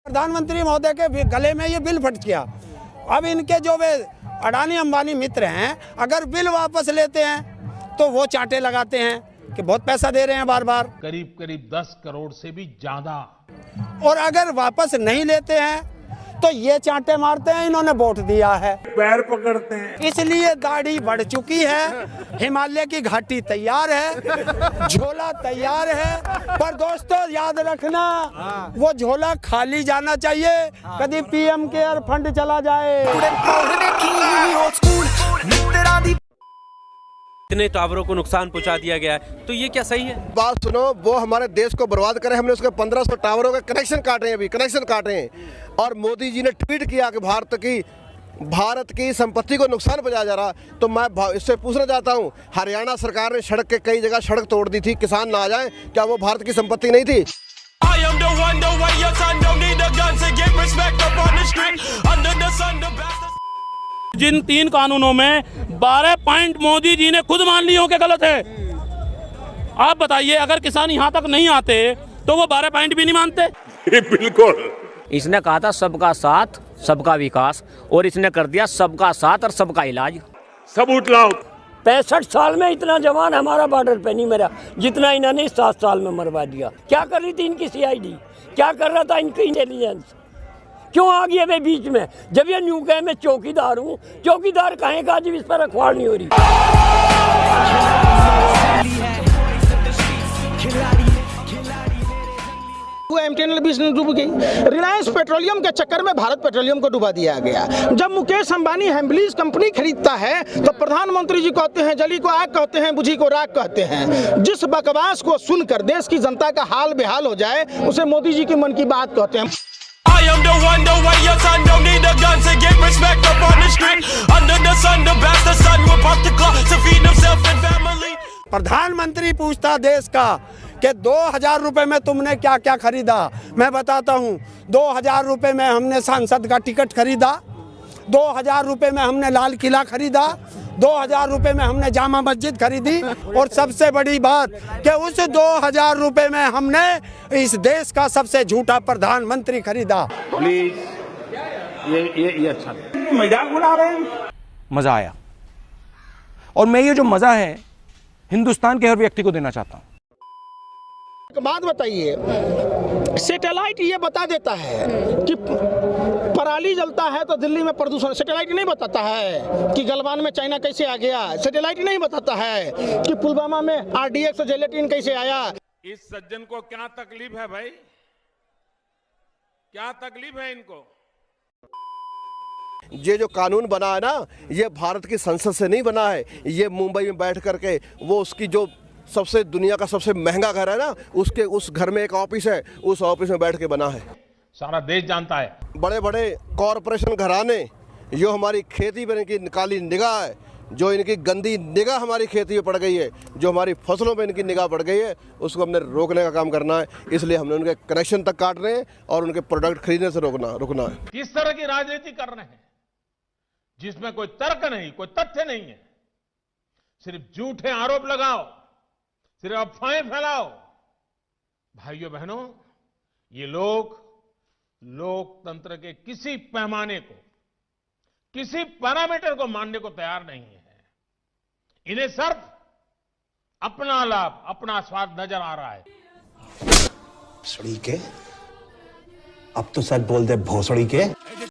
प्रधानमंत्री महोदय के गले में ये बिल फट गया। अब इनके जो वे अडानी अंबानी मित्र हैं, अगर बिल वापस लेते हैं तो वो चांटे लगाते हैं कि बहुत पैसा दे रहे हैं बार बार, करीब करीब 10 करोड़ से भी ज्यादा। और अगर वापस नहीं लेते हैं तो ये चांटे मारते हैं इन्होंने वोट दिया है, पैर पकड़ते हैं। इसलिए दाढ़ी बढ़ चुकी है, हिमालय की घाटी तैयार है, झोला तैयार है। पर दोस्तों याद रखना, वो झोला खाली जाना चाहिए, कभी पीएम केयर फंड चला जाए। इतने टावरों को नुकसान पहुंचा दिया गया है, तो ये क्या सही है? बात सुनो, वो हमारे देश को बर्बाद करे, हमने उसके 1500 टावरों के कनेक्शन काटे हैं, अभी कनेक्शन काटे हैं। और मोदी जी ने ट्वीट किया कि भारत की संपत्ति को नुकसान पहुंचाया जा रहा। तो मैं इससे पूछना चाहता हूं, हरियाणा सरकार ने सड़क के कई जगह सड़क तोड़ दी थी, किसान ना आ जाए, क्या वो भारत की संपत्ति नहीं थी? जिन 3 कानूनों में 12 पॉइंट मोदी जी ने खुद मान लिए हो कि गलत है। आप बताइए, अगर किसान यहाँ तक नहीं आते तो वो 12 पॉइंट भी नहीं मानते। बिल्कुल। इसने कहा था सबका साथ सबका विकास, और इसने कर दिया सबका साथ और सबका इलाज। सबूत लाओ। 65 साल में इतना जवान हमारा बॉर्डर पे नहीं मरा जितना इन्होंने 7 साल में मरवा दिया। क्या कर रही थी इनकी CID, क्या कर रहा था इनकी इंटेलिजेंस, क्यों आ गया वे बीच में? जब ये न्यू कहे मैं चौकीदार हूँ, चौकीदार कहें का जब इस पर अखबार नहीं हो रही। MTNL बीच में डूब गई। रिलायंस पेट्रोलियम के चक्कर में भारत पेट्रोलियम को डुबा दिया गया। जब मुकेश अंबानी हेम्बलीज कंपनी खरीदता है तो प्रधानमंत्री जी कहते हैं जली को आग कहते हैं, बुझी को राख कहते हैं। जिस बकवास को सुनकर देश की जनता का हाल बेहाल हो जाए उसे मोदी जी की मन की बात कहते हैं। प्रधानमंत्री पूछता देश का कि 2000 रुपए में तुमने क्या क्या खरीदा। मैं बताता हूँ, 2000 रुपए में हमने सांसद का टिकट खरीदा, 2000 रुपए में हमने लाल किला खरीदा, 2000 रुपए में हमने जामा मस्जिद खरीदी, और सबसे बड़ी बात कि उस 2000 रुपए में हमने इस देश का सबसे झूठा प्रधानमंत्री खरीदा। प्लीज ये अच्छा मजाक उड़ा रहे हैं। मजा आया, और मैं ये जो मजा है हिंदुस्तान के हर व्यक्ति को देना चाहता हूँ। एक बात बताइए, सैटेलाइट ये बता देता है कि पराली जलता है तो दिल्ली में प्रदूषण, सैटेलाइट नहीं बताता है कि गलवान में चाइना कैसे आ गया, सैटेलाइट नहीं बताता है कि पुलवामा में RDX और जेलेटिन कैसे आया। इस सज्जन को क्या तकलीफ है भाई, क्या तकलीफ है इनको? ये जो कानून बना है ना, ये भारत की संसद से नहीं बना है, ये मुंबई में बैठ करके वो उसकी जो सबसे दुनिया का सबसे महंगा घर है ना, उसके उस घर में एक ऑफिस है, उस ऑफिस में बैठ के बना है। सारा देश जानता है। बड़े बड़े कॉरपोरेशन घराने जो हमारी खेती पर इनकी काली निगाह है, जो इनकी गंदी निगाह हमारी खेती में पड़ गई है, जो हमारी फसलों पे इनकी निगाह पड़ गई है, उसको हमने रोकने का काम करना है। इसलिए हमने उनके कनेक्शन तक काट रहे हैं और उनके प्रोडक्ट खरीदने से रुकना है। किस तरह की राजनीति कर रहे हैं जिसमें कोई तर्क नहीं, कोई तथ्य नहीं है, सिर्फ झूठे आरोप लगाओ, सिर्फ अफवाहें फैलाओ। भाइयों बहनों, ये लोग लोकतंत्र के किसी पैमाने को, किसी पैरामीटर को मानने को तैयार नहीं है। इन्हें सिर्फ अपना लाभ, अपना स्वार्थ नजर आ रहा है। भोसड़ी के, अब तो सच बोल दे भोसड़ी के।